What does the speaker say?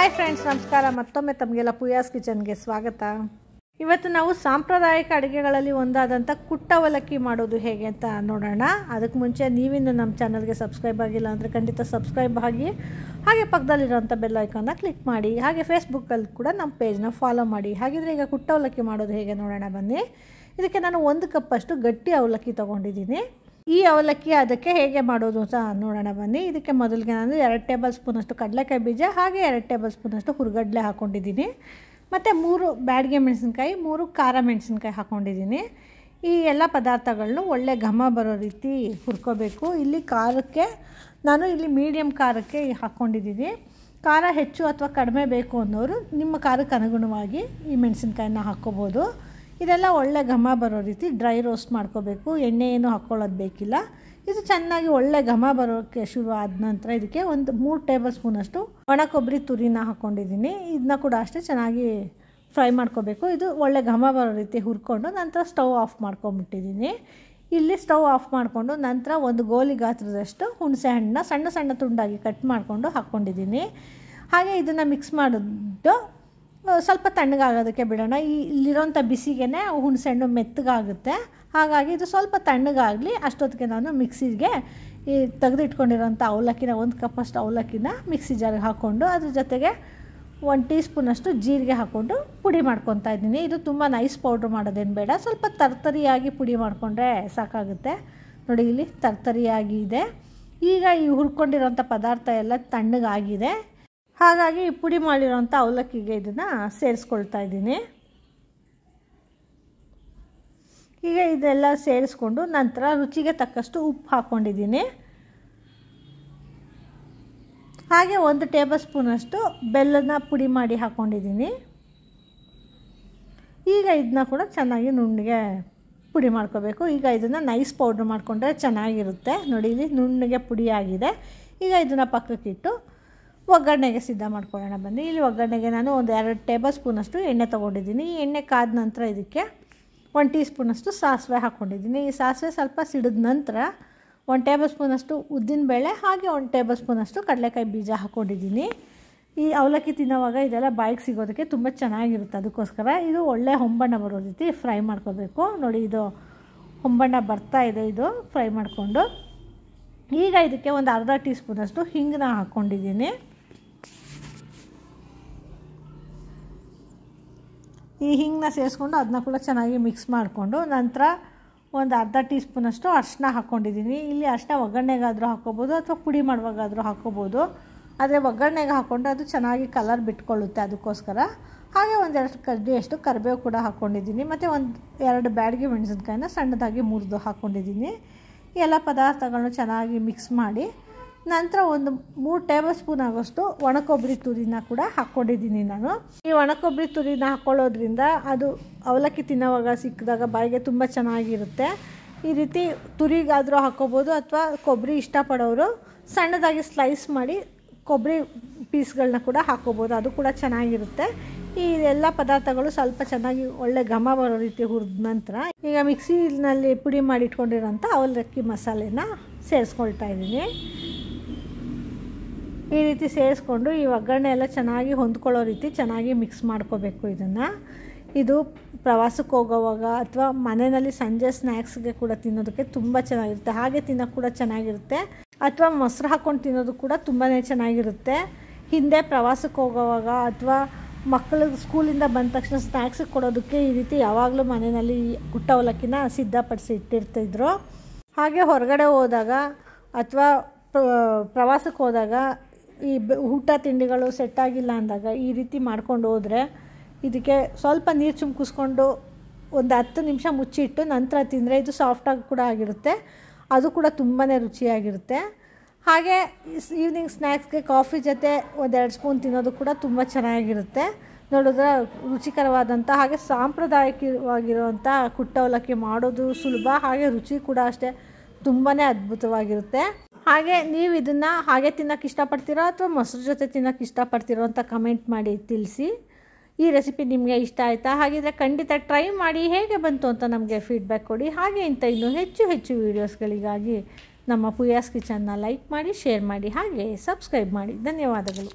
Hi friends, ನಮಸ್ಕಾರ. ಮತ್ತೊಮ್ಮೆ ತಮಗೆಲ್ಲ ಪೂಯಾಸ್ ಕಿಚನ್ಗೆ ಸ್ವಾಗತ. ಇವತ್ತು ನಾವು ಸಾಂಪ್ರದಾಯಿಕ ಅಡುಗೆಗಳಲ್ಲಿ ಒಂದಾದಂಥ ಕುಟ್ಟ ಅವಲಕ್ಕಿ ಮಾಡೋದು ಹೇಗೆ ಅಂತ ನೋಡೋಣ. ಅದಕ್ಕೆ ಮುಂಚೆ ನೀವಿನ್ನು ನಮ್ಮ ಚಾನಲ್ಗೆ ಸಬ್ಸ್ಕ್ರೈಬ್ ಆಗಿಲ್ಲ ಅಂದರೆ ಖಂಡಿತ ಸಬ್ಸ್ಕ್ರೈಬ್ ಆಗಿ, ಹಾಗೆ ಪಕ್ಕದಲ್ಲಿರೋಂಥ ಬೆಲ್ ಐಕಾನ್ನ ಕ್ಲಿಕ್ ಮಾಡಿ, ಹಾಗೆ ಫೇಸ್ಬುಕ್ಕಲ್ಲಿ ಕೂಡ ನಮ್ಮ ಪೇಜ್ನ ಫಾಲೋ ಮಾಡಿ. ಹಾಗಿದ್ರೆ ಈಗ ಕುಟ್ಟ ಅವಲಕ್ಕಿ ಮಾಡೋದು ಹೇಗೆ ನೋಡೋಣ ಬನ್ನಿ. ಇದಕ್ಕೆ ನಾನು 1 ಕಪ್ಪಷ್ಟು ಗಟ್ಟಿ ಅವಲಕ್ಕಿ ತೊಗೊಂಡಿದ್ದೀನಿ. ಈ ಅವಲಕ್ಕಿ ಅದಕ್ಕೆ ಹೇಗೆ ಮಾಡೋದು ಅಂತ ನೋಡೋಣ ಬನ್ನಿ. ಇದಕ್ಕೆ ಮೊದಲಿಗೆ ನಾನು 2 ಟೇಬಲ್ ಸ್ಪೂನಷ್ಟು ಕಡಲೆಕಾಯಿ ಬೀಜ, ಹಾಗೆ 2 ಟೇಬಲ್ ಸ್ಪೂನಷ್ಟು ಹುರ್ಗಡ್ಲೆ ಹಾಕ್ಕೊಂಡಿದ್ದೀನಿ. ಮತ್ತು 3 ಬ್ಯಾಡಗೆ ಮೆಣಸಿನ್ಕಾಯಿ, 3 ಖಾರ ಮೆಣಸಿನ್ಕಾಯಿ ಹಾಕ್ಕೊಂಡಿದ್ದೀನಿ. ಈ ಎಲ್ಲ ಪದಾರ್ಥಗಳನ್ನೂ ಒಳ್ಳೆ ಘಮ ಬರೋ ರೀತಿ ಹುರ್ಕೋಬೇಕು. ಇಲ್ಲಿ ಖಾರಕ್ಕೆ ನಾನು ಮೀಡಿಯಮ್ ಖಾರಕ್ಕೆ ಹಾಕ್ಕೊಂಡಿದ್ದೀನಿ. ಖಾರ ಹೆಚ್ಚು ಅಥವಾ ಕಡಿಮೆ ಬೇಕು ಅನ್ನೋರು ನಿಮ್ಮ ಖಾರಕ್ಕೆ ಅನುಗುಣವಾಗಿ ಈ ಮೆಣಸಿನ್ಕಾಯಿನ ಹಾಕ್ಕೋಬೋದು. ಇದೆಲ್ಲ ಒಳ್ಳೆ ಘಮ ಬರೋ ರೀತಿ ಡ್ರೈ ರೋಸ್ಟ್ ಮಾಡ್ಕೋಬೇಕು. ಎಣ್ಣೆ ಏನು ಹಾಕ್ಕೊಳ್ಳೋದು ಬೇಕಿಲ್ಲ. ಇದು ಚೆನ್ನಾಗಿ ಒಳ್ಳೆ ಘಮ ಬರೋಕ್ಕೆ ಶುರು ಆದ ನಂತರ ಇದಕ್ಕೆ 3 ಟೇಬಲ್ ಸ್ಪೂನಷ್ಟು ಒಣ ಕೊಬ್ಬರಿ ತುರಿನ ಹಾಕ್ಕೊಂಡಿದ್ದೀನಿ. ಇದನ್ನ ಕೂಡ ಅಷ್ಟೇ ಚೆನ್ನಾಗಿ ಫ್ರೈ ಮಾಡ್ಕೋಬೇಕು. ಇದು ಒಳ್ಳೆ ಘಮ ಬರೋ ರೀತಿ ಹುರ್ಕೊಂಡು ನಂತರ ಸ್ಟವ್ ಆಫ್ ಮಾಡ್ಕೊಂಬಿಟ್ಟಿದ್ದೀನಿ. ಇಲ್ಲಿ ಸ್ಟವ್ ಆಫ್ ಮಾಡಿಕೊಂಡು ನಂತರ 1 ಗೋಲಿ ಗಾತ್ರದಷ್ಟು ಹುಣಸೆ ಹಣ್ಣನ್ನ ಸಣ್ಣ ಸಣ್ಣ ತುಂಡಾಗಿ ಕಟ್ ಮಾಡಿಕೊಂಡು ಹಾಕ್ಕೊಂಡಿದ್ದೀನಿ. ಹಾಗೆ ಇದನ್ನು ಮಿಕ್ಸ್ ಮಾಡಿದ್ದು ಸ್ವಲ್ಪ ತಣ್ಣಗಾಗೋದಕ್ಕೆ ಬಿಡೋಣ. ಇಲ್ಲಿರೋಂಥ ಬಿಸಿಗೆ ಹುಣಸೆಹಣ್ಣು ಮೆತ್ತಗಾಗುತ್ತೆ. ಹಾಗಾಗಿ ಇದು ಸ್ವಲ್ಪ ತಣ್ಣಗಾಗಲಿ. ಅಷ್ಟೊತ್ತಿಗೆ ನಾನು ಮಿಕ್ಸಿಗೆ ಈ ತೆಗೆದಿಟ್ಕೊಂಡಿರೋಂಥ ಅವಲಕ್ಕಿನ 1 ಕಪ್ಪಷ್ಟು ಅವಲಕ್ಕಿನ ಮಿಕ್ಸಿ ಜಾರಿಗೆ ಹಾಕ್ಕೊಂಡು ಅದ್ರ ಜೊತೆಗೆ 1 ಟೀ ಸ್ಪೂನಷ್ಟು ಜೀರಿಗೆ ಹಾಕ್ಕೊಂಡು ಪುಡಿ ಮಾಡ್ಕೊತಾ ಇದ್ದೀನಿ. ಇದು ತುಂಬ ನೈಸ್ ಪೌಡ್ರ್ ಮಾಡೋದೇನು ಬೇಡ, ಸ್ವಲ್ಪ ತರ್ತರಿಯಾಗಿ ಪುಡಿ ಮಾಡಿಕೊಂಡ್ರೆ ಸಾಕಾಗುತ್ತೆ. ನೋಡಿ, ಇಲ್ಲಿ ತರ್ತರಿಯಾಗಿ ಇದೆ. ಈಗ ಈ ಹುರ್ಕೊಂಡಿರೋಂಥ ಪದಾರ್ಥ ಎಲ್ಲ ತಣ್ಣಗಾಗಿದೆ. ಹಾಗಾಗಿ ಪುಡಿ ಮಾಡಿರೋಂಥ ಅವಲಕ್ಕಿಗೆ ಇದನ್ನು ಸೇರಿಸ್ಕೊಳ್ತಾ ಇದ್ದೀನಿ. ಈಗ ಇದೆಲ್ಲ ಸೇರಿಸ್ಕೊಂಡು ನಂತರ ರುಚಿಗೆ ತಕ್ಕಷ್ಟು ಉಪ್ಪು ಹಾಕ್ಕೊಂಡಿದ್ದೀನಿ. ಹಾಗೆ 1 ಟೇಬಲ್ ಸ್ಪೂನಷ್ಟು ಬೆಲ್ಲನ ಪುಡಿ ಮಾಡಿ ಹಾಕ್ಕೊಂಡಿದ್ದೀನಿ. ಈಗ ಇದನ್ನ ಕೂಡ ಚೆನ್ನಾಗಿ ನುಣ್ಣಗೆ ಪುಡಿ ಮಾಡ್ಕೋಬೇಕು. ಈಗ ಇದನ್ನು ನೈಸ್ ಪೌಡ್ರ್ ಮಾಡಿಕೊಂಡ್ರೆ ಚೆನ್ನಾಗಿರುತ್ತೆ. ನೋಡಿ, ಇಲ್ಲಿ ನುಣ್ಣಗೆ ಪುಡಿ ಆಗಿದೆ. ಈಗ ಇದನ್ನು ಪಕ್ಕಕ್ಕಿಟ್ಟು ಒಗ್ಗರಣೆಗೆ ಸಿದ್ಧ ಮಾಡ್ಕೊಳ್ಳೋಣ ಬನ್ನಿ. ಇಲ್ಲಿ ಒಗ್ಗರಣೆಗೆ ನಾನು 2 ಟೇಬಲ್ ಸ್ಪೂನಷ್ಟು ಎಣ್ಣೆ ತೊಗೊಂಡಿದ್ದೀನಿ. ಈ ಎಣ್ಣೆ ಕಾದ ನಂತರ ಇದಕ್ಕೆ 1 ಟೀ ಸ್ಪೂನಷ್ಟು ಸಾಸಿವೆ ಹಾಕ್ಕೊಂಡಿದ್ದೀನಿ. ಈ ಸಾಸಿವೆ ಸ್ವಲ್ಪ ಸಿಡಿದ ನಂತರ 1 ಟೇಬಲ್ ಸ್ಪೂನಷ್ಟು ಉದ್ದಿನಬೇಳೆ, ಹಾಗೆ 1 ಟೇಬಲ್ ಸ್ಪೂನಷ್ಟು ಕಡಲೆಕಾಯಿ ಬೀಜ ಹಾಕ್ಕೊಂಡಿದ್ದೀನಿ. ಈ ಅವಲಕ್ಕಿ ತಿನ್ನೋವಾಗ ಇದೆಲ್ಲ ಬಾಯಿಗೆ ಸಿಗೋದಕ್ಕೆ ತುಂಬ ಚೆನ್ನಾಗಿರುತ್ತೆ. ಅದಕ್ಕೋಸ್ಕರ ಇದು ಒಳ್ಳೆ ಹೊಂಬಣ್ಣ ಬರೋ ರೀತಿ ಫ್ರೈ ಮಾಡ್ಕೋಬೇಕು. ನೋಡಿ, ಇದು ಹೊಂಬಣ್ಣ ಬರ್ತಾ ಇದೆ. ಇದು ಫ್ರೈ ಮಾಡಿಕೊಂಡು ಈಗ ಇದಕ್ಕೆ 1/2 ಟೀ ಸ್ಪೂನಷ್ಟು ಹಿಂಗನ್ನ ಹಾಕ್ಕೊಂಡಿದ್ದೀನಿ. ಈ ಹಿಂಗನ್ನ ಸೇರಿಸ್ಕೊಂಡು ಅದನ್ನ ಕೂಡ ಚೆನ್ನಾಗಿ ಮಿಕ್ಸ್ ಮಾಡಿಕೊಂಡು ನಂತರ 1/2 ಟೀ ಸ್ಪೂನಷ್ಟು ಅರಿಶಿನ ಹಾಕ್ಕೊಂಡಿದ್ದೀನಿ. ಇಲ್ಲಿ ಅರಿಶಿನ ಒಗ್ಗರಣೆಗಾದರೂ ಹಾಕ್ಕೋಬೋದು ಅಥವಾ ಪುಡಿ ಮಾಡುವಾಗಾದರೂ ಹಾಕ್ಕೋಬೋದು. ಆದರೆ ಒಗ್ಗರಣೆಗೆ ಹಾಕ್ಕೊಂಡ್ರೆ ಅದು ಚೆನ್ನಾಗಿ ಕಲರ್ ಬಿಟ್ಕೊಳ್ಳುತ್ತೆ. ಅದಕ್ಕೋಸ್ಕರ ಹಾಗೆ 1-2 ಕಡ್ಡಿಯಷ್ಟು ಕರಿಬೇವು ಕೂಡ ಹಾಕ್ಕೊಂಡಿದ್ದೀನಿ. ಮತ್ತು 2 ಬ್ಯಾಡಗೆ ಮೆಣಸಿನ್ಕಾಯಿನ ಸಣ್ಣದಾಗಿ ಮುರಿದು ಹಾಕ್ಕೊಂಡಿದ್ದೀನಿ. ಈ ಎಲ್ಲ ಪದಾರ್ಥಗಳನ್ನು ಚೆನ್ನಾಗಿ ಮಿಕ್ಸ್ ಮಾಡಿ ನಂತರ 3 ಟೇಬಲ್ ಸ್ಪೂನ್ ಆಗೋಷ್ಟು ಒಣ ಕೊಬ್ಬರಿ ತುರಿನ ಕೂಡ ಹಾಕ್ಕೊಂಡಿದ್ದೀನಿ ನಾನು. ಈ ಒಣ ಕೊಬ್ಬರಿ ತುರಿನ ಹಾಕ್ಕೊಳ್ಳೋದ್ರಿಂದ ಅದು ಅವಲಕ್ಕಿ ತಿನ್ನೋವಾಗ ಸಿಕ್ಕಿದಾಗ ಬಾಯಿಗೆ ತುಂಬ ಚೆನ್ನಾಗಿರುತ್ತೆ. ಈ ರೀತಿ ತುರಿಗಾದರೂ ಹಾಕ್ಕೋಬೋದು ಅಥವಾ ಕೊಬ್ಬರಿ ಇಷ್ಟಪಡೋರು ಸಣ್ಣದಾಗಿ ಸ್ಲೈಸ್ ಮಾಡಿ ಕೊಬ್ಬರಿ ಪೀಸ್ಗಳನ್ನ ಕೂಡ ಹಾಕ್ಕೋಬೋದು. ಅದು ಕೂಡ ಚೆನ್ನಾಗಿರುತ್ತೆ. ಈ ಎಲ್ಲ ಪದಾರ್ಥಗಳು ಸ್ವಲ್ಪ ಚೆನ್ನಾಗಿ ಒಳ್ಳೆ ಘಮ ಬರೋ ರೀತಿ ಹುರಿದ ನಂತರ ಈಗ ಮಿಕ್ಸಿನಲ್ಲಿ ಪುಡಿ ಮಾಡಿ ಇಟ್ಕೊಂಡಿರೋಂಥ ಅವಲಕ್ಕಿ ಮಸಾಲೆನ ಸೇರಿಸ್ಕೊಳ್ತಾ ಇದ್ದೀನಿ. ಈ ರೀತಿ ಸೇರಿಸ್ಕೊಂಡು ಈ ಒಗ್ಗರಣೆ ಎಲ್ಲ ಚೆನ್ನಾಗಿ ಹೊಂದ್ಕೊಳ್ಳೋ ರೀತಿ ಚೆನ್ನಾಗಿ ಮಿಕ್ಸ್ ಮಾಡ್ಕೋಬೇಕು ಇದನ್ನು. ಇದು ಪ್ರವಾಸಕ್ಕೆ ಹೋಗೋವಾಗ ಅಥವಾ ಮನೆಯಲ್ಲಿ ಸಂಜೆ ಸ್ನ್ಯಾಕ್ಸ್ಗೆ ಕೂಡ ತಿನ್ನೋದಕ್ಕೆ ತುಂಬ ಚೆನ್ನಾಗಿರುತ್ತೆ. ಹಾಗೆ ತಿನ್ನೋಕ್ಕೆ ಕೂಡ ಚೆನ್ನಾಗಿರುತ್ತೆ. ಅಥವಾ ಮೊಸರು ಹಾಕ್ಕೊಂಡು ತಿನ್ನೋದು ಕೂಡ ತುಂಬಾ ಚೆನ್ನಾಗಿರುತ್ತೆ. ಹಿಂದೆ ಪ್ರವಾಸಕ್ಕೆ ಹೋಗೋವಾಗ ಅಥವಾ ಮಕ್ಕಳಿಗೆ ಸ್ಕೂಲಿಂದ ಬಂದ ತಕ್ಷಣ ಸ್ನ್ಯಾಕ್ಸಿಗೆ ಕೊಡೋದಕ್ಕೆ ಈ ರೀತಿ ಯಾವಾಗಲೂ ಮನೆಯಲ್ಲಿ ಕುಟ್ಟ ಅವಲಕ್ಕಿನ ಸಿದ್ಧಪಡಿಸಿ ಇಟ್ಟಿರ್ತಿದ್ರು. ಹಾಗೆ ಹೊರಗಡೆ ಹೋದಾಗ ಅಥವಾ ಪ್ರವಾಸಕ್ಕೆ ಹೋದಾಗ ಈ ಊಟ ತಿಂಡಿಗಳು ಸೆಟ್ಟಾಗಿಲ್ಲ ಅಂದಾಗ ಈ ರೀತಿ ಮಾಡ್ಕೊಂಡು ಹೋದರೆ ಇದಕ್ಕೆ ಸ್ವಲ್ಪ ನೀರು ಚುಮ್ಕಿಸ್ಕೊಂಡು 10 ನಿಮಿಷ ಮುಚ್ಚಿಟ್ಟು ನಂತರ ತಿಂದರೆ ಇದು ಸಾಫ್ಟಾಗಿ ಕೂಡ ಆಗಿರುತ್ತೆ. ಅದು ಕೂಡ ತುಂಬಾ ರುಚಿಯಾಗಿರುತ್ತೆ. ಹಾಗೆ ಈವ್ನಿಂಗ್ ಸ್ನ್ಯಾಕ್ಸ್ಗೆ ಕಾಫಿ ಜೊತೆ 1-2 ಸ್ಪೂನ್ ತಿನ್ನೋದು ಕೂಡ ತುಂಬ ಚೆನ್ನಾಗಿರುತ್ತೆ. ನೋಡಿದ್ರೆ ರುಚಿಕರವಾದಂಥ ಹಾಗೆ ಸಾಂಪ್ರದಾಯಿಕವಾಗಿರುವಂಥ ಕುಟ್ಟ ಅವಲಕ್ಕಿ ಮಾಡೋದು ಸುಲಭ, ಹಾಗೆ ರುಚಿ ಕೂಡ ಅಷ್ಟೇ ತುಂಬಾ ಅದ್ಭುತವಾಗಿರುತ್ತೆ. ಹಾಗೆ ನೀವು ಇದನ್ನು ಹಾಗೆ ತಿನ್ನೋಕ್ಕೆ ಇಷ್ಟಪಡ್ತೀರೋ ಅಥವಾ ಮೊಸರು ಜೊತೆ ತಿನ್ನೋಕ್ಕೆ ಇಷ್ಟಪಡ್ತೀರೋ ಅಂತ ಕಮೆಂಟ್ ಮಾಡಿ ತಿಳಿಸಿ. ಈ ರೆಸಿಪಿ ನಿಮಗೆ ಇಷ್ಟ ಆಯಿತಾ? ಹಾಗಿದ್ರೆ ಖಂಡಿತ ಟ್ರೈ ಮಾಡಿ ಹೇಗೆ ಬಂತು ಅಂತ ನಮಗೆ ಫೀಡ್ಬ್ಯಾಕ್ ಕೊಡಿ. ಹಾಗೆ ಇನ್ನೂ ಹೆಚ್ಚು ವೀಡಿಯೋಸ್ಗಳಿಗಾಗಿ ನಮ್ಮ ಪೂಯಾಸ್ ಕಿಚನ್ನ ಲೈಕ್ ಮಾಡಿ, ಶೇರ್ ಮಾಡಿ, ಹಾಗೆ ಸಬ್ಸ್ಕ್ರೈಬ್ ಮಾಡಿ. ಧನ್ಯವಾದಗಳು.